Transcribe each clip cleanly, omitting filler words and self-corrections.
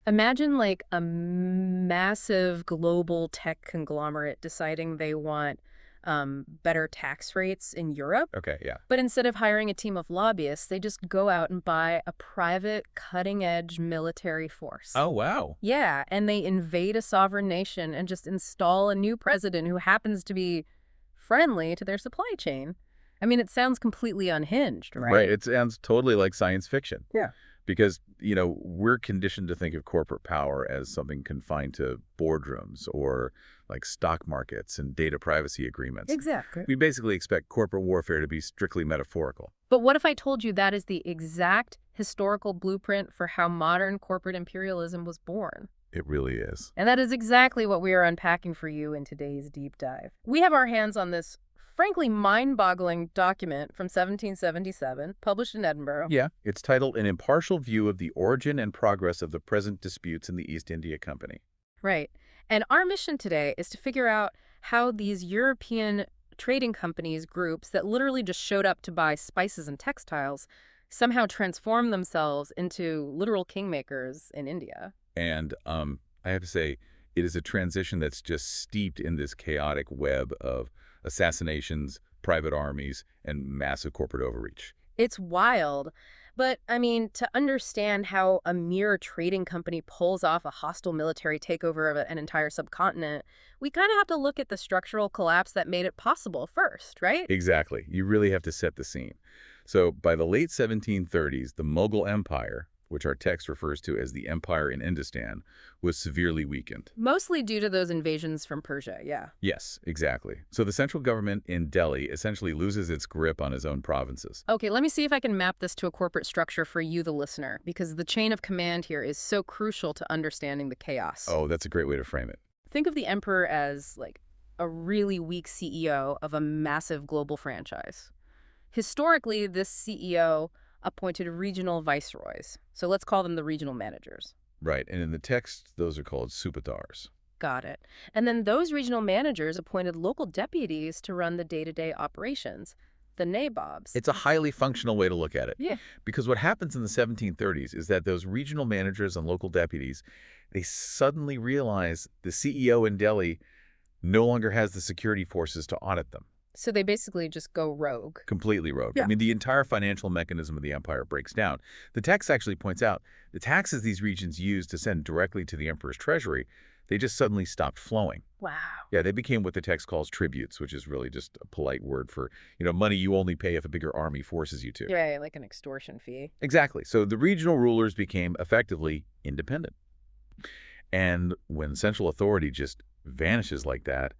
Imagine like a massive global tech conglomerate deciding they want better tax rates in Europe. Okay, yeah. But instead of hiring a team of lobbyists, they just go out and buy a private, cutting-edge military force. Oh, wow. Yeah, and they invade a sovereign nation and just install a new president who happens to be friendly to their supply chain. I mean, it sounds completely unhinged, Right. right? It sounds totally like science fiction. Yeah. Because, we're conditioned to think of corporate power as something confined to boardrooms or like stock markets and data privacy agreements. Exactly. We basically expect corporate warfare to be strictly metaphorical. But what if I told you that is the exact historical blueprint for how modern corporate imperialism was born? It really is. And that is exactly what we are unpacking for you in today's deep dive. We have our hands on this frankly mind-boggling document from 1777, published in Edinburgh. Yeah, it's titled An Impartial View of the Origin and Progress of the Present Disputes in the East India Company. Right. And our mission today is to figure out how these European trading companies, groups that literally just showed up to buy spices and textiles, somehow transformed themselves into literal kingmakers in India. And I have to say, it is a transition that's just steeped in this chaotic web of assassinations, private armies, and massive corporate overreach. It's wild. But, I mean, to understand how a mere trading company pulls off a hostile military takeover of an entire subcontinent, we kind of have to look at the structural collapse that made it possible first, right? Exactly. You really have to set the scene. So by the late 1730s, the Mughal Empire, which our text refers to as the Empire in Industan, was severely weakened. Mostly due to those invasions from Persia, yeah. Yes, exactly. So the central government in Delhi essentially loses its grip on its own provinces. Okay, let me see if I can map this to a corporate structure for you, the listener, because the chain of command here is so crucial to understanding the chaos. Oh, that's a great way to frame it. Think of the emperor as, like, a really weak CEO of a massive global franchise. Historically, this CEO appointed regional viceroys. So let's call them the regional managers. Right, and in the text, those are called subadars. Got it. And then those regional managers appointed local deputies to run the day-to-day operations, the nabobs. It's a highly functional way to look at it. Yeah. Because what happens in the 1730s is that those regional managers and local deputies, they suddenly realize the CEO in Delhi no longer has the security forces to audit them. So they basically just go rogue. Completely rogue. Yeah. I mean, the entire financial mechanism of the empire breaks down. The text actually points out the taxes these regions used to send directly to the emperor's treasury, they just suddenly stopped flowing. Wow. Yeah, they became what the text calls tributes, which is really just a polite word for, money you only pay if a bigger army forces you to. Right, like an extortion fee. Exactly. So the regional rulers became effectively independent. And when central authority just vanishes like that,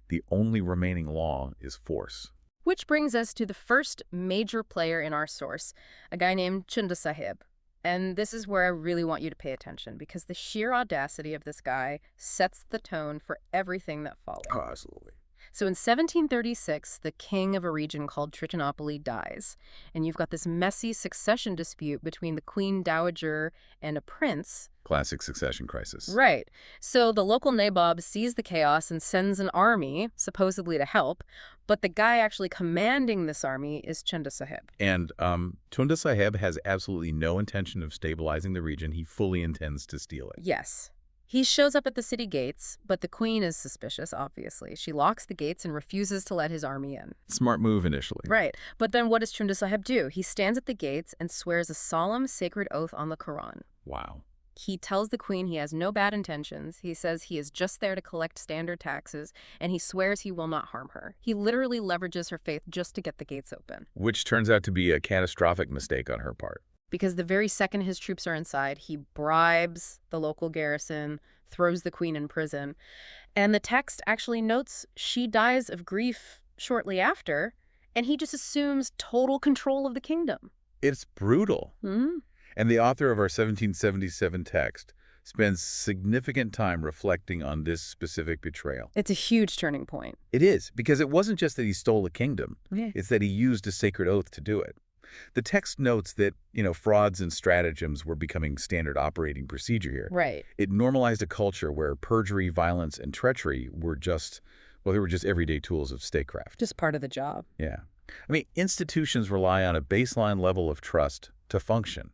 the only remaining law is force. Which brings us to the first major player in our source, a guy named Chunda Sahib. And this is where I really want you to pay attention, because the sheer audacity of this guy sets the tone for everything that follows. Oh, absolutely. So in 1736, the king of a region called Trichinopoly dies, and you've got this messy succession dispute between the queen dowager and a prince. Classic succession crisis. Right. So the local nabob sees the chaos and sends an army, supposedly to help, but the guy actually commanding this army is Chunda Sahib. And Chunda Sahib has absolutely no intention of stabilizing the region. He fully intends to steal it. Yes. He shows up at the city gates, but the queen is suspicious, obviously. She locks the gates and refuses to let his army in. Smart move initially. Right. But then what does Chunda Sahib do? He stands at the gates and swears a solemn, sacred oath on the Quran. Wow. He tells the queen he has no bad intentions. He says he is just there to collect standard taxes, and he swears he will not harm her. He literally leverages her faith just to get the gates open. Which turns out to be a catastrophic mistake on her part. Because the very second his troops are inside, he bribes the local garrison, throws the queen in prison. And the text actually notes she dies of grief shortly after, and he just assumes total control of the kingdom. It's brutal. Hmm? And the author of our 1777 text spends significant time reflecting on this specific betrayal. It's a huge turning point. It is, because it wasn't just that he stole a kingdom. Yeah. It's that he used a sacred oath to do it. The text notes that, frauds and stratagems were becoming standard operating procedure here. Right. It normalized a culture where perjury, violence, and treachery were just everyday tools of statecraft. Just part of the job. Yeah. I mean, institutions rely on a baseline level of trust to function.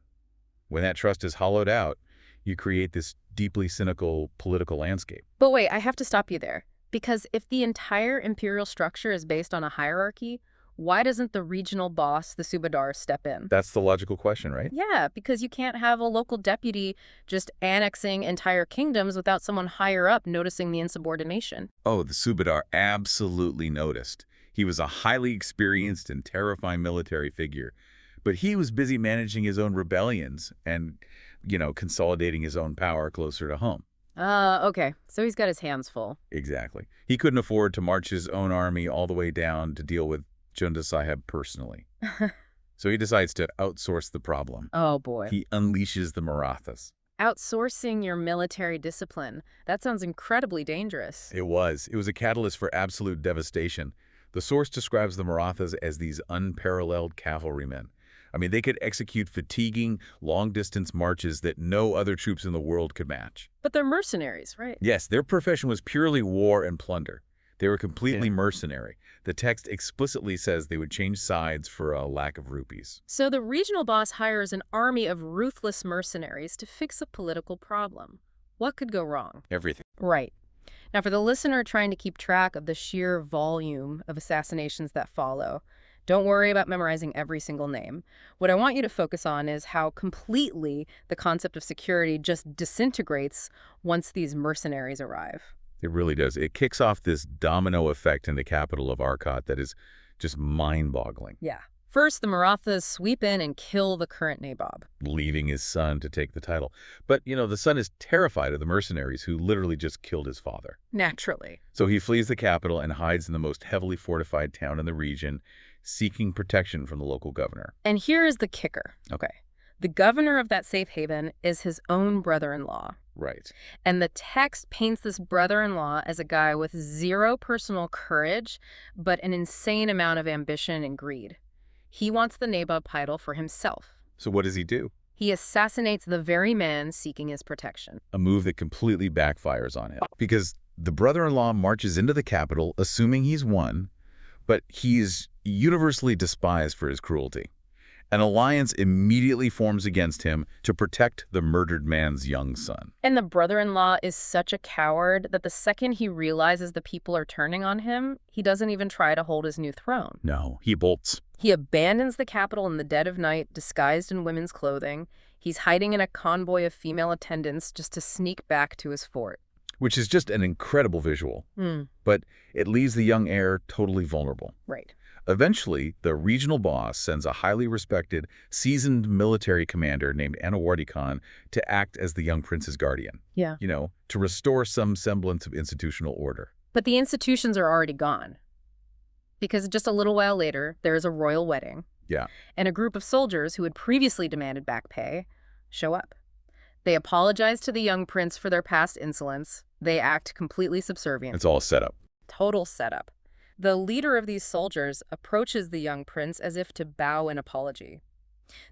When that trust is hollowed out, You create this deeply cynical political landscape. But wait, I have to stop you there. Because if the entire imperial structure is based on a hierarchy, why doesn't the regional boss, the subadar, step in? That's the logical question, right? Yeah, because you can't have a local deputy just annexing entire kingdoms without someone higher up noticing the insubordination. Oh, the Subadar absolutely noticed. He was a highly experienced and terrifying military figure, but he was busy managing his own rebellions and, consolidating his own power closer to home. Okay. So he's got his hands full. Exactly. He couldn't afford to march his own army all the way down to deal with Chunda Sahib personally. So he decides to outsource the problem. Oh, boy. He unleashes the Marathas. Outsourcing your military discipline. That sounds incredibly dangerous. It was. It was a catalyst for absolute devastation. The source describes the Marathas as these unparalleled cavalrymen. I mean, they could execute fatiguing, long-distance marches that no other troops in the world could match. But they're mercenaries, right? Yes, their profession was purely war and plunder. They were completely mercenary. The text explicitly says they would change sides for a lack of rupees. So the regional boss hires an army of ruthless mercenaries to fix a political problem. What could go wrong? Everything. Right. Now, for the listener trying to keep track of the sheer volume of assassinations that follow, don't worry about memorizing every single name. What I want you to focus on is how completely the concept of security just disintegrates once these mercenaries arrive. It really does. It kicks off this domino effect in the capital of Arcot that is just mind-boggling. Yeah. First, the Marathas sweep in and kill the current Nabob, leaving his son to take the title. But, the son is terrified of the mercenaries who literally just killed his father. naturally. So he flees the capital and hides in the most heavily fortified town in the region, seeking protection from the local governor. And here is the kicker. Okay. The governor of that safe haven is his own brother-in-law. Right. And the text paints this brother-in-law as a guy with zero personal courage, but an insane amount of ambition and greed. He wants the Nabob title for himself. So what does he do? He assassinates the very man seeking his protection. A move that completely backfires on him. Because the brother-in-law marches into the capital, assuming he's won, but he is universally despised for his cruelty. An alliance immediately forms against him to protect the murdered man's young son. And the brother-in-law is such a coward that the second he realizes the people are turning on him, he doesn't even try to hold his new throne. No, he bolts. He abandons the capital in the dead of night, disguised in women's clothing. He's hiding in a convoy of female attendants just to sneak back to his fort. Which is just an incredible visual. But it leaves the young heir totally vulnerable. Right. Eventually, the regional boss sends a highly respected, seasoned military commander named Anawardi Khan to act as the young prince's guardian. Yeah. To restore some semblance of institutional order. But the institutions are already gone. Because just a little while later, there is a royal wedding. Yeah. And a group of soldiers who had previously demanded back pay show up. They apologize to the young prince for their past insolence. They act completely subservient. It's all set up. Total setup. The leader of these soldiers approaches the young prince as if to bow in apology.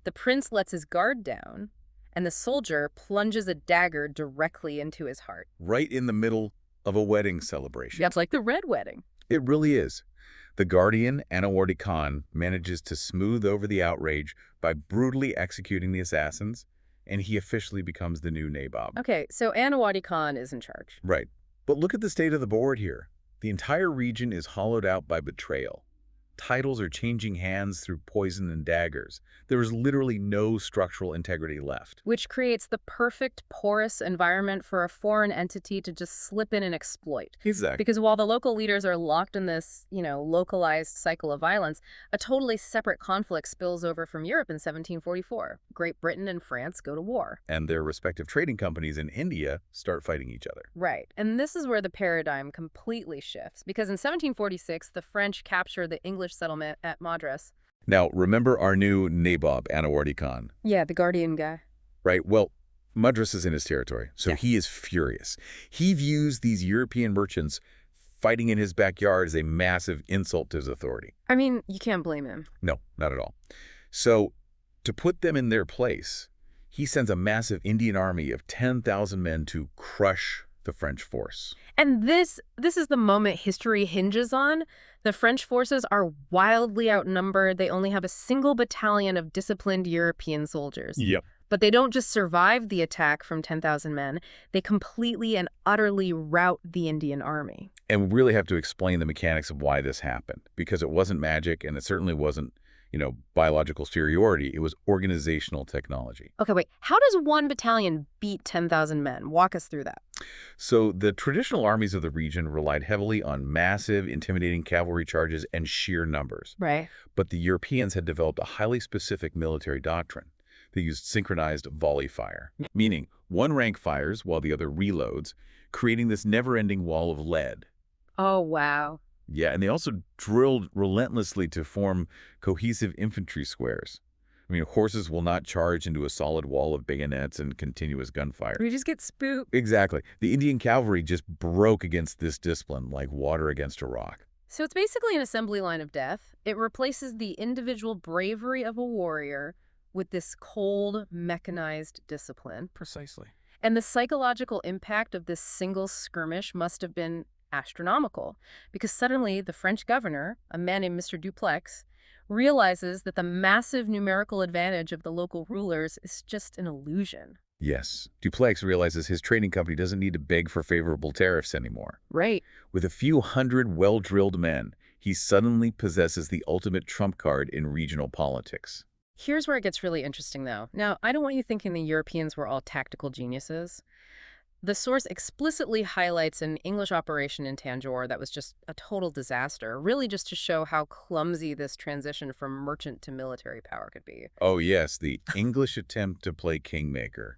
The prince lets his guard down, and the soldier plunges a dagger directly into his heart. Right in the middle of a wedding celebration. That's like the Red Wedding. It really is. The guardian, Anawardi Khan, manages to smooth over the outrage by brutally executing the assassins, and he officially becomes the new Nabob. Okay, so Anawardi Khan is in charge. Right. But look at the state of the board here. The entire region is hollowed out by betrayal. Titles are changing hands through poison and daggers. There is literally no structural integrity left. Which creates the perfect porous environment for a foreign entity to just slip in and exploit. Exactly. Because while the local leaders are locked in this, localized cycle of violence, a totally separate conflict spills over from Europe in 1744. Great Britain and France go to war. And their respective trading companies in India start fighting each other. Right. And this is where the paradigm completely shifts. Because in 1746, the French capture the English settlement at Madras. Now, remember our new Nabob, Anawardi Khan? Yeah, the guardian guy. Right. Well, Madras is in his territory, so he is furious. He views these European merchants fighting in his backyard as a massive insult to his authority. I mean, you can't blame him. No, not at all. So, to put them in their place, he sends a massive Indian army of 10,000 men to crush the French force. And this is the moment history hinges on. The French forces are wildly outnumbered. They only have a single battalion of disciplined European soldiers. Yep. But they don't just survive the attack from 10,000 men, they completely and utterly rout the Indian army. And we really have to explain the mechanics of why this happened, because it wasn't magic and it certainly wasn't, biological superiority. It was organizational technology. Okay, wait. How does one battalion beat 10,000 men? Walk us through that. So the traditional armies of the region relied heavily on massive, intimidating cavalry charges and sheer numbers. Right. But the Europeans had developed a highly specific military doctrine. They used synchronized volley fire, meaning one rank fires while the other reloads, creating this never-ending wall of lead. Oh, wow. Yeah, and they also drilled relentlessly to form cohesive infantry squares. I mean, horses will not charge into a solid wall of bayonets and continuous gunfire. We just get spooked. Exactly. The Indian cavalry just broke against this discipline like water against a rock. So it's basically an assembly line of death. It replaces the individual bravery of a warrior with this cold, mechanized discipline. Precisely. And the psychological impact of this single skirmish must have been astronomical, because suddenly the French governor, a man named Mr. Dupleix, realizes that the massive numerical advantage of the local rulers is just an illusion. Yes. Dupleix realizes his trading company doesn't need to beg for favorable tariffs anymore. Right. With a few hundred well-drilled men, he suddenly possesses the ultimate trump card in regional politics. Here's where it gets really interesting, though. Now, I don't want you thinking the Europeans were all tactical geniuses. The source explicitly highlights an English operation in Tanjore that was just a total disaster, really just to show how clumsy this transition from merchant to military power could be. Oh yes, the English attempt to play kingmaker.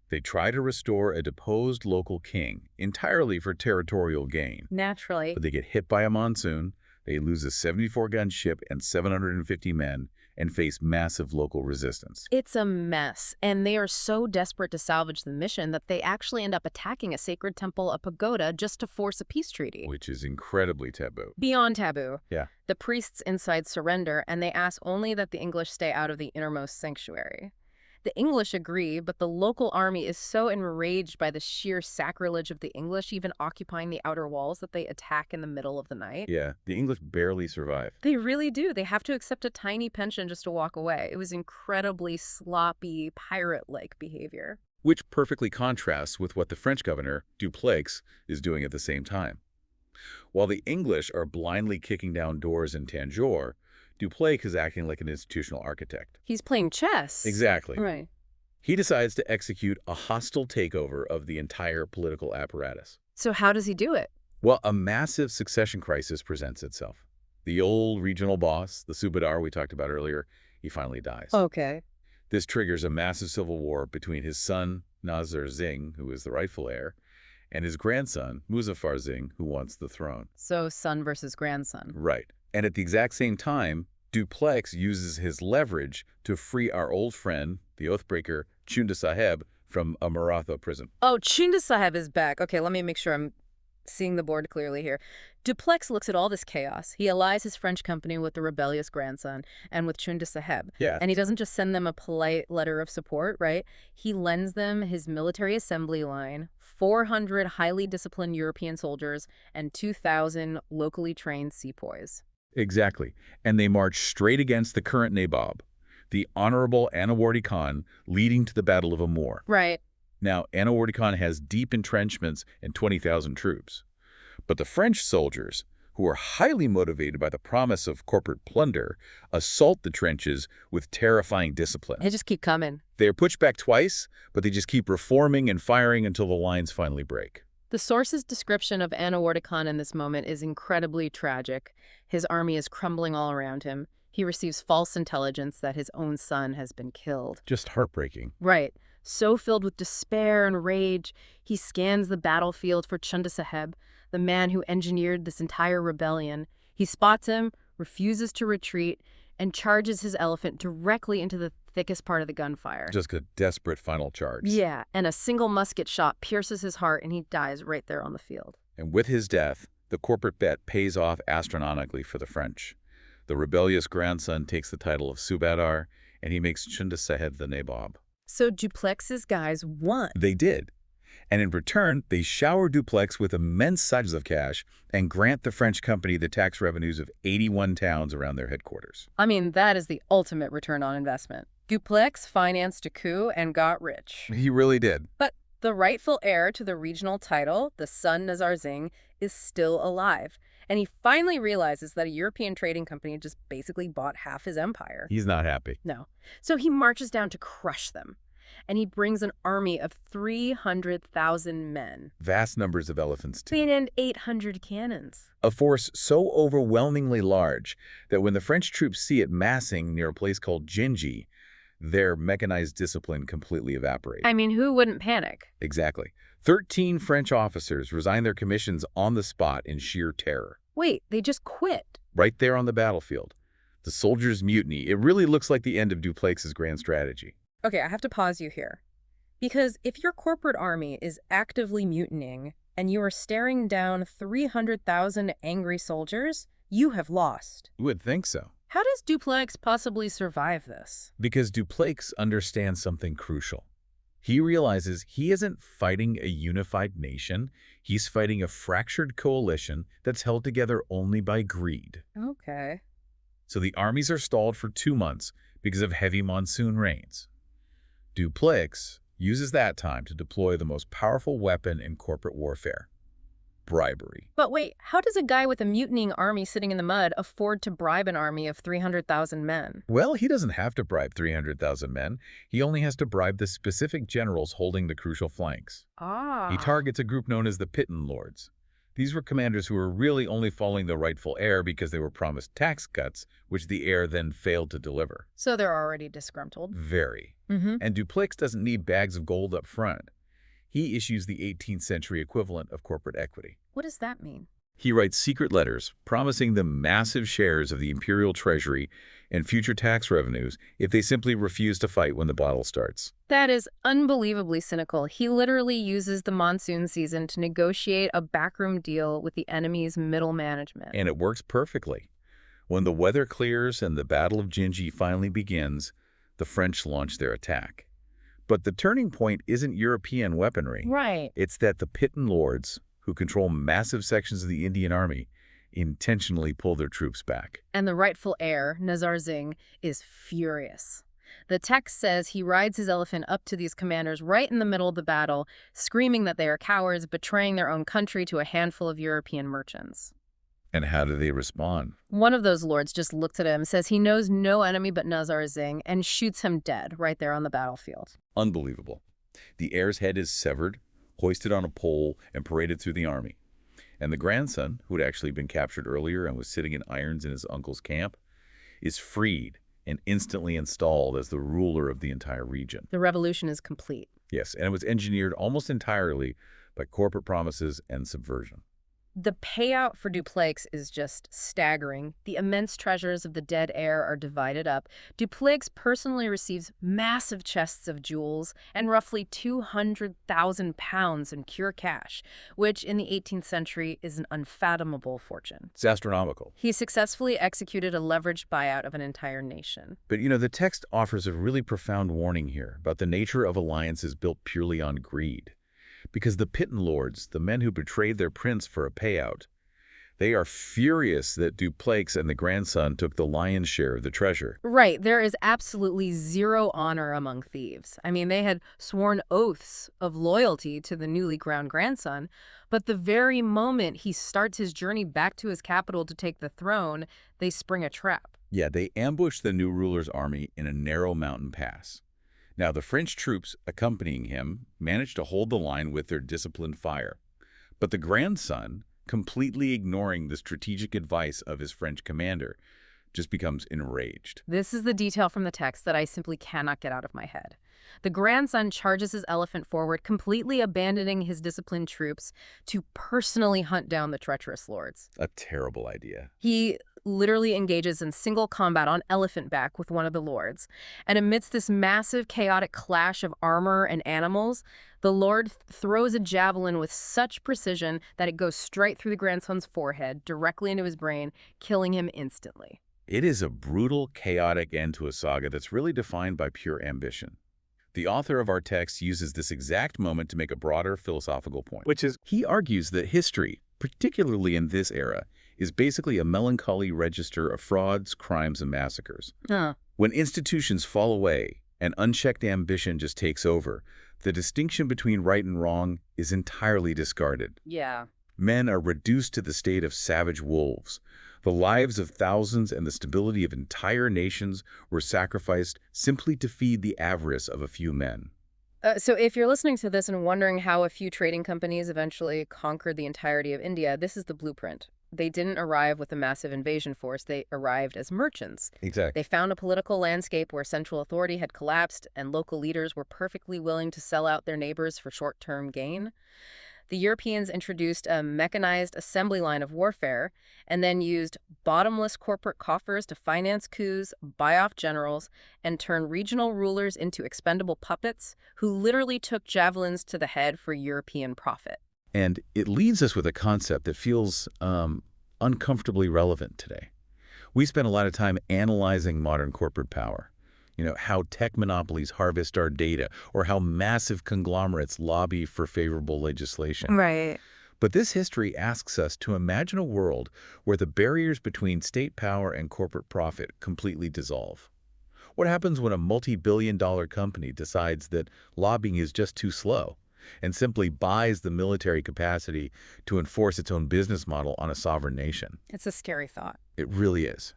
They try to restore a deposed local king, entirely for territorial gain. Naturally. But they get hit by a monsoon, they lose a 74-gun ship and 750 men, and face massive local resistance. It's a mess, and they are so desperate to salvage the mission that they actually end up attacking a sacred temple, a pagoda, just to force a peace treaty. Which is incredibly taboo. Beyond taboo. Yeah. The priests inside surrender, and they ask only that the English stay out of the innermost sanctuary. The English agree, but the local army is so enraged by the sheer sacrilege of the English even occupying the outer walls that they attack in the middle of the night. Yeah, the English barely survive. They really do. They have to accept a tiny pension just to walk away. It was incredibly sloppy, pirate-like behavior. Which perfectly contrasts with what the French governor, Dupleix, is doing at the same time. While the English are blindly kicking down doors in Tanjore, Dupleix is acting like an institutional architect. He's playing chess. Exactly. Right. He decides to execute a hostile takeover of the entire political apparatus. So how does he do it? Well, a massive succession crisis presents itself. The old regional boss, the Subadar we talked about earlier, he finally dies. Okay. This triggers a massive civil war between his son, Nasr Singh, who is the rightful heir, and his grandson, Muzaffar Singh, who wants the throne. So son versus grandson. Right. And at the exact same time, Dupleix uses his leverage to free our old friend, the Oathbreaker, Chunda Sahib, from a Maratha prison. Oh, Chunda Sahib is back. Okay, let me make sure I'm seeing the board clearly here. Dupleix looks at all this chaos. He allies his French company with the rebellious grandson and with Chunda Sahib. Yeah. And he doesn't just send them a polite letter of support, right? He lends them his military assembly line, 400 highly disciplined European soldiers, and 2,000 locally trained sepoys. Exactly. And they march straight against the current Nabob, the Honorable Anawardi Khan, leading to the Battle of Amur. Right. Now, Anawardi Khan has deep entrenchments and 20,000 troops. But the French soldiers, who are highly motivated by the promise of corporate plunder, assault the trenches with terrifying discipline. They just keep coming. They are pushed back twice, but they just keep reforming and firing until the lines finally break. The source's description of Anawardi Khan in this moment is incredibly tragic. His army is crumbling all around him. He receives false intelligence that his own son has been killed. Just heartbreaking. Right. So filled with despair and rage, he scans the battlefield for Chunda Sahib, the man who engineered this entire rebellion. He spots him, refuses to retreat, and charges his elephant directly into the thickest part of the gunfire. Just a desperate final charge. Yeah, and a single musket shot pierces his heart and he dies right there on the field. And with his death, the corporate bet pays off astronomically for the French. The rebellious grandson takes the title of Subadar, and he makes Chunda Sahib the Nabob. So Dupleix's guys won. They did. And in return, they shower Dupleix with immense sums of cash and grant the French company the tax revenues of 81 towns around their headquarters. I mean, that is the ultimate return on investment. Dupleix financed a coup and got rich. He really did. But the rightful heir to the regional title, the son Nazarzing, is still alive. And he finally realizes that a European trading company just basically bought half his empire. He's not happy. No. So he marches down to crush them. And he brings an army of 300,000 men. Vast numbers of elephants, too. And 800 cannons. A force so overwhelmingly large that when the French troops see it massing near a place called Gingy, their mechanized discipline completely evaporates. I mean, who wouldn't panic? Exactly. 13 French officers resign their commissions on the spot in sheer terror. Wait, they just quit. Right there on the battlefield. The soldiers mutiny. It really looks like the end of Dupleix's grand strategy. Okay, I have to pause you here. Because if your corporate army is actively mutinying and you are staring down 300,000 angry soldiers, you have lost. You would think so. How does Dupleix possibly survive this? Because Dupleix understands something crucial. He realizes he isn't fighting a unified nation. He's fighting a fractured coalition that's held together only by greed. Okay. So the armies are stalled for 2 months because of heavy monsoon rains. Dupleix uses that time to deploy the most powerful weapon in corporate warfare: bribery. But wait, how does a guy with a mutinying army sitting in the mud afford to bribe an army of 300,000 men? Well, he doesn't have to bribe 300,000 men. He only has to bribe the specific generals holding the crucial flanks. He targets a group known as the Pitten Lords. These were commanders who were really only following the rightful heir because they were promised tax cuts, which the heir then failed to deliver. So they're already disgruntled. Very. And Dupleix doesn't need bags of gold up front. He issues the 18th century equivalent of corporate equity. What does that mean? He writes secret letters promising them massive shares of the imperial treasury and future tax revenues if they simply refuse to fight when the battle starts. That is unbelievably cynical. He literally uses the monsoon season to negotiate a backroom deal with the enemy's middle management. And it works perfectly. When the weather clears and the Battle of Gingy finally begins, the French launch their attack. But the turning point isn't European weaponry. Right. It's that the Pitten Lords, who control massive sections of the Indian army, intentionally pull their troops back. And the rightful heir, Nazarzing, is furious. The text says he rides his elephant up to these commanders right in the middle of the battle, screaming that they are cowards, betraying their own country to a handful of European merchants. And how do they respond? One of those lords just looks at him, says he knows no enemy but Nazarzing, and shoots him dead right there on the battlefield. Unbelievable. The heir's head is severed, hoisted on a pole, and paraded through the army. And the grandson, who had actually been captured earlier and was sitting in irons in his uncle's camp, is freed and instantly installed as the ruler of the entire region. The revolution is complete. Yes, and it was engineered almost entirely by corporate promises and subversion. The payout for Dupleix is just staggering. The immense treasures of the dead heir are divided up. Dupleix personally receives massive chests of jewels and roughly 200,000 pounds in pure cash, which in the 18th century is an unfathomable fortune. It's astronomical. He successfully executed a leveraged buyout of an entire nation. But, the text offers a really profound warning here about the nature of alliances built purely on greed. Because the Pitten Lords, the men who betrayed their prince for a payout, they are furious that Dupleix and the grandson took the lion's share of the treasure. Right. There is absolutely zero honor among thieves. I mean, they had sworn oaths of loyalty to the newly crowned grandson, but the very moment he starts his journey back to his capital to take the throne, they spring a trap. Yeah, they ambush the new ruler's army in a narrow mountain pass. Now, the French troops accompanying him managed to hold the line with their disciplined fire. But the grandson, completely ignoring the strategic advice of his French commander, just becomes enraged. This is the detail from the text that I simply cannot get out of my head. The grandson charges his elephant forward, completely abandoning his disciplined troops to personally hunt down the treacherous lords. A terrible idea. He literally engages in single combat on elephant back with one of the lords. And amidst this massive, chaotic clash of armor and animals, the lord throws a javelin with such precision that it goes straight through the grandson's forehead, directly into his brain, killing him instantly. It is a brutal, chaotic end to a saga that's really defined by pure ambition. The author of our text uses this exact moment to make a broader philosophical point, which is he argues that history, particularly in this era, is basically a melancholy register of frauds, crimes, and massacres. When institutions fall away, and unchecked ambition just takes over. The distinction between right and wrong is entirely discarded. Yeah. Men are reduced to the state of savage wolves. The lives of thousands and the stability of entire nations were sacrificed simply to feed the avarice of a few men. So if you're listening to this and wondering how a few trading companies eventually conquered the entirety of India, this is the blueprint. They didn't arrive with a massive invasion force. They arrived as merchants. They Exactly. found a political landscape where central authority had collapsed and local leaders were perfectly willing to sell out their neighbors for short-term gain. The Europeans introduced a mechanized assembly line of warfare and then used bottomless corporate coffers to finance coups, buy off generals, and turn regional rulers into expendable puppets who literally took javelins to the head for European profit. And it leaves us with a concept that feels uncomfortably relevant today. We spend a lot of time analyzing modern corporate power. How tech monopolies harvest our data, or how massive conglomerates lobby for favorable legislation. Right. But this history asks us to imagine a world where the barriers between state power and corporate profit completely dissolve. What happens when a multi-billion-dollar company decides that lobbying is just too slow and simply buys the military capacity to enforce its own business model on a sovereign nation? It's a scary thought. It really is.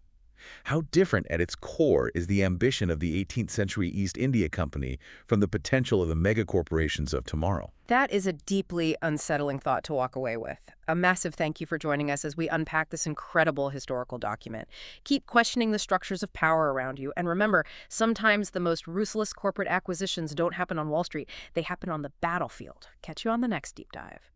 How different at its core is the ambition of the 18th century East India Company from the potential of the megacorporations of tomorrow? That is a deeply unsettling thought to walk away with. A massive thank you for joining us as we unpack this incredible historical document. Keep questioning the structures of power around you. And remember, sometimes the most ruthless corporate acquisitions don't happen on Wall Street. They happen on the battlefield. Catch you on the next deep dive.